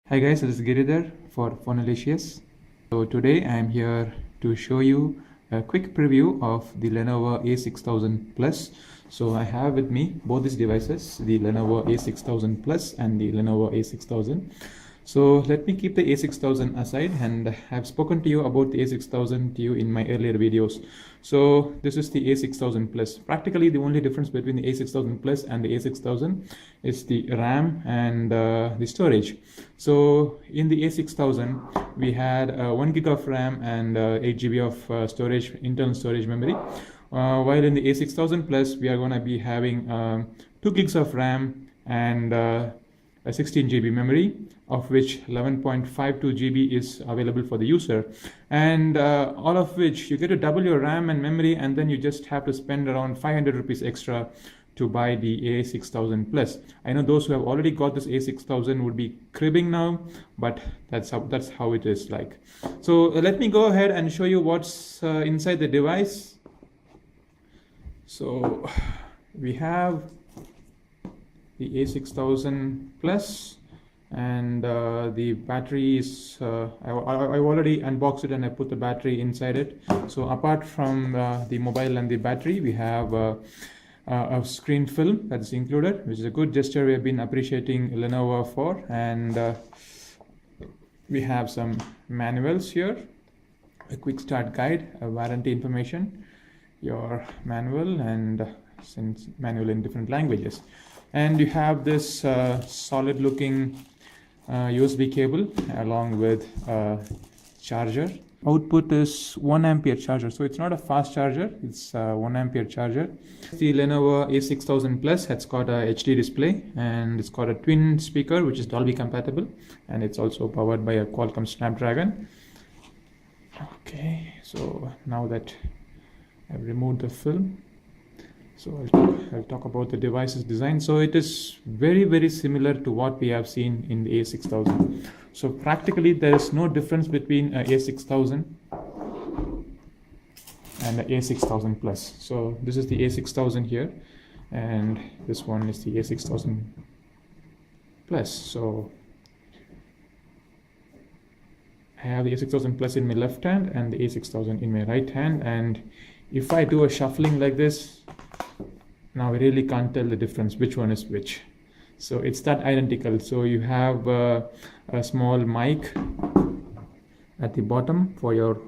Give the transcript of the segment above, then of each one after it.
Hi guys, this is Giridhar for Phonalicious. So today I am here to show you a quick preview of the Lenovo A6000 Plus. So I have with me both these devices, the Lenovo A6000 Plus and the Lenovo A6000. So let me keep the A6000 aside, and I've spoken to you about the A6000 to you in my earlier videos. So this is the A6000 Plus. Practically the only difference between the A6000 Plus and the A6000 is the RAM and the storage. So in the A6000 we had 1 gig of RAM and 8 GB of storage, internal storage memory. While in the A6000 Plus we are going to be having 2 gigs of RAM and a 16 GB memory, of which 11.52 GB is available for the user, and all of which you get to double your RAM and memory, and then you just have to spend around 500 rupees extra to buy the A6000 Plus. I know those who have already got this A6000 would be cribbing now, but that's how it is like. So let me go ahead and show you what's inside the device. So we have the A6000 Plus, and the battery is I've already unboxed it and I put the battery inside it. So apart from the mobile and the battery, we have a screen film that's included, which is a good gesture we have been appreciating Lenovo for. And we have some manuals here, a quick start guide, a warranty information, your manual, and since manual in different languages. And you have this solid looking USB cable along with a charger. Output is 1 ampere charger, so it's not a fast charger, it's a 1 ampere charger. The Lenovo A6000 Plus has got a HD display, and it's got a twin speaker which is Dolby compatible, and it's also powered by a Qualcomm Snapdragon. Okay, so now that I've removed the film, so I'll talk about the device's design. So it is very similar to what we have seen in the A6000. So practically there is no difference between a A6000 and the A6000 Plus. So this is the A6000 here, and this one is the A6000 Plus. So I have the A6000 Plus in my left hand and the A6000 in my right hand, and if I do a shuffling like this, now I really can't tell the difference which one is which. So it's that identical. So you have a small mic at the bottom for your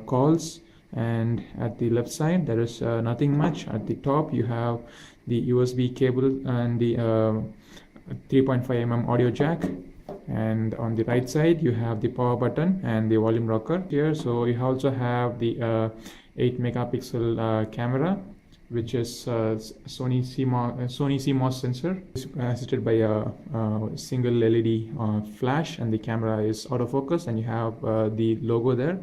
calls, and at the left side there is nothing much. At the top you have the USB cable and the 3.5mm audio jack, and on the right side you have the power button and the volume rocker here. So you also have the 8 megapixel camera, which is Sony CMOS sensor, assisted by a single LED flash, and the camera is autofocus, and you have the logo there,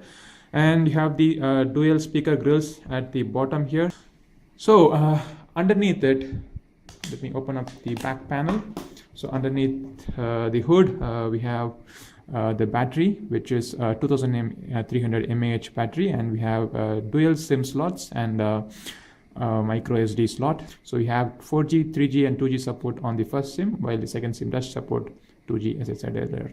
and you have the dual speaker grills at the bottom here. So underneath it, let me open up the back panel. So underneath the hood we have the battery, which is 2300 mAh battery, and we have dual SIM slots and micro SD slot. So you have 4G, 3G and 2G support on the first SIM, while the second SIM does support 2G, as I said earlier.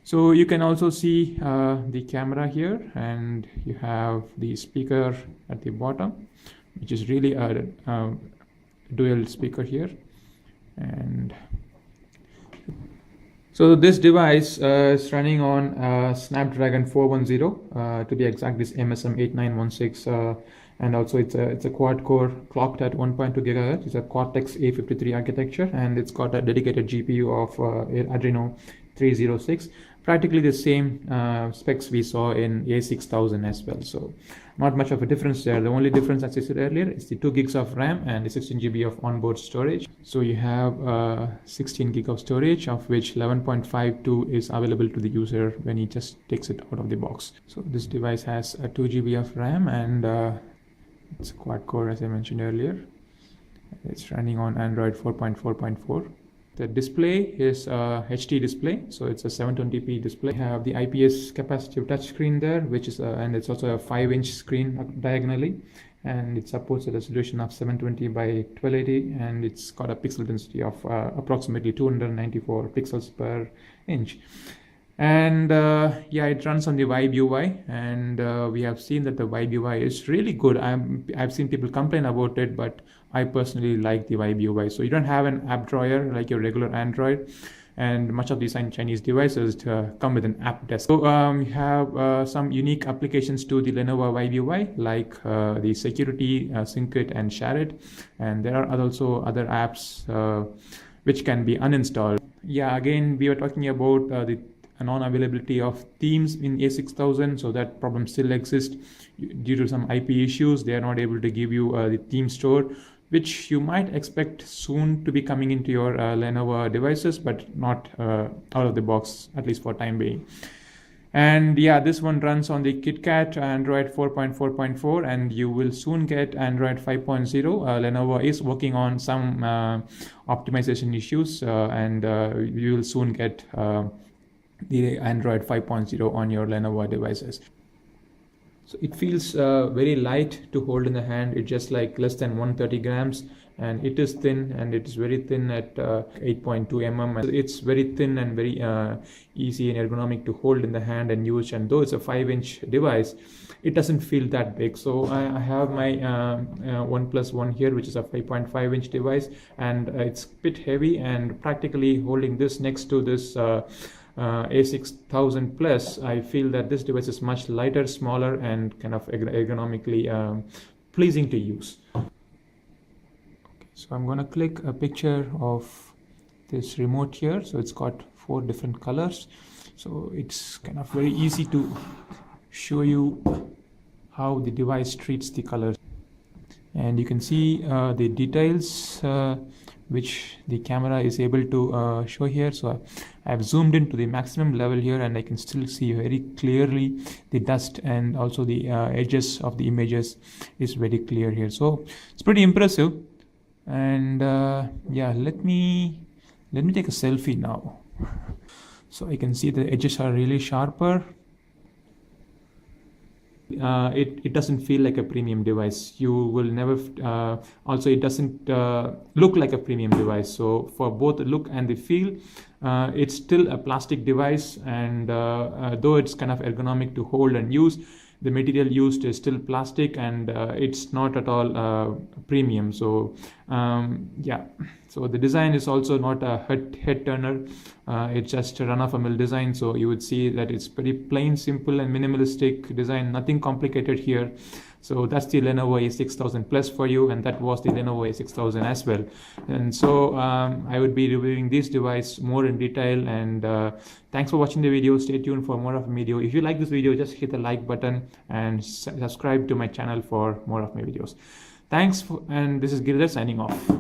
So you can also see the camera here, and you have the speaker at the bottom, which is really a dual speaker here. And so this device is running on Snapdragon 410, to be exact, this MSM 8916, and also it's a quad core clocked at 1.2 GHz. It's a Cortex A53 architecture, and it's got a dedicated GPU of Adreno 306. Practically the same specs we saw in A6000 as well. So not much of a difference there. The only difference, as I said earlier, is the 2 gigs of RAM and the 16 GB of onboard storage. So you have 16 gig of storage, of which 11.52 is available to the user when he just takes it out of the box. So this device has a 2 GB of RAM, and it's a quad core, as I mentioned earlier. It's running on Android 4.4.4. The display is a HD display, so it's a 720p display. We have the IPS capacitive touchscreen there, which is and it's also a 5-inch screen diagonally, and it supports a resolution of 720 by 1280, and it's got a pixel density of approximately 294 pixels per inch. And yeah, it runs on the Vibe UI, and we have seen that the Vibe UI is really good. I've seen people complain about it, but I personally like the Vibe UI. So you don't have an app drawer like your regular Android, and much of these Chinese devices come with an app desk. So you have some unique applications to the Lenovo Vibe UI, like the security, sync it and share it, and there are also other apps which can be uninstalled. Yeah, again, we were talking about the non-availability of themes in A6000, so that problem still exists due to some IP issues. They are not able to give you the theme store, which you might expect soon to be coming into your Lenovo devices, but not out of the box, at least for time being. And yeah, this one runs on the KitKat Android 4.4.4, and you will soon get Android 5.0. Lenovo is working on some optimization issues, and you will soon get the Android 5.0 on your Lenovo devices. So it feels very light to hold in the hand. It's just like less than 130 grams, and it is thin, and it is very thin at 8.2 mm. It's very thin and very easy and ergonomic to hold in the hand and use. And though it's a 5-inch device, it doesn't feel that big. So I have my OnePlus One here, which is a 5.5-inch device, and it's a bit heavy, and practically holding this next to this A6000 Plus, I feel that this device is much lighter, smaller, and kind of ergonomically pleasing to use. Okay, so I'm going to click a picture of this remote here. So it's got 4 different colors, so it's kind of very easy to show you how the device treats the colors, and you can see the details which the camera is able to show here. So I've zoomed into the maximum level here, and I can still see very clearly the dust, and also the edges of the images is very clear here. So it's pretty impressive. And yeah, let me take a selfie now. So I can see the edges are really sharper. It doesn't feel like a premium device. You will never also it doesn't look like a premium device. So for both the look and the feel, it's still a plastic device, and though it's kind of ergonomic to hold and use, the material used is still plastic, and it's not at all premium. So yeah, so the design is also not a head turner. It's just a run-of-the-mill design. So you would see that it's pretty plain, simple, and minimalistic design, nothing complicated here. So that's the Lenovo A6000 Plus for you, and that was the Lenovo A6000 as well. And so I would be reviewing this device more in detail, and thanks for watching the video. Stay tuned for more of the video. If you like this video, just hit the like button and subscribe to my channel for more of my videos. Thanks, and this is Girdhar signing off.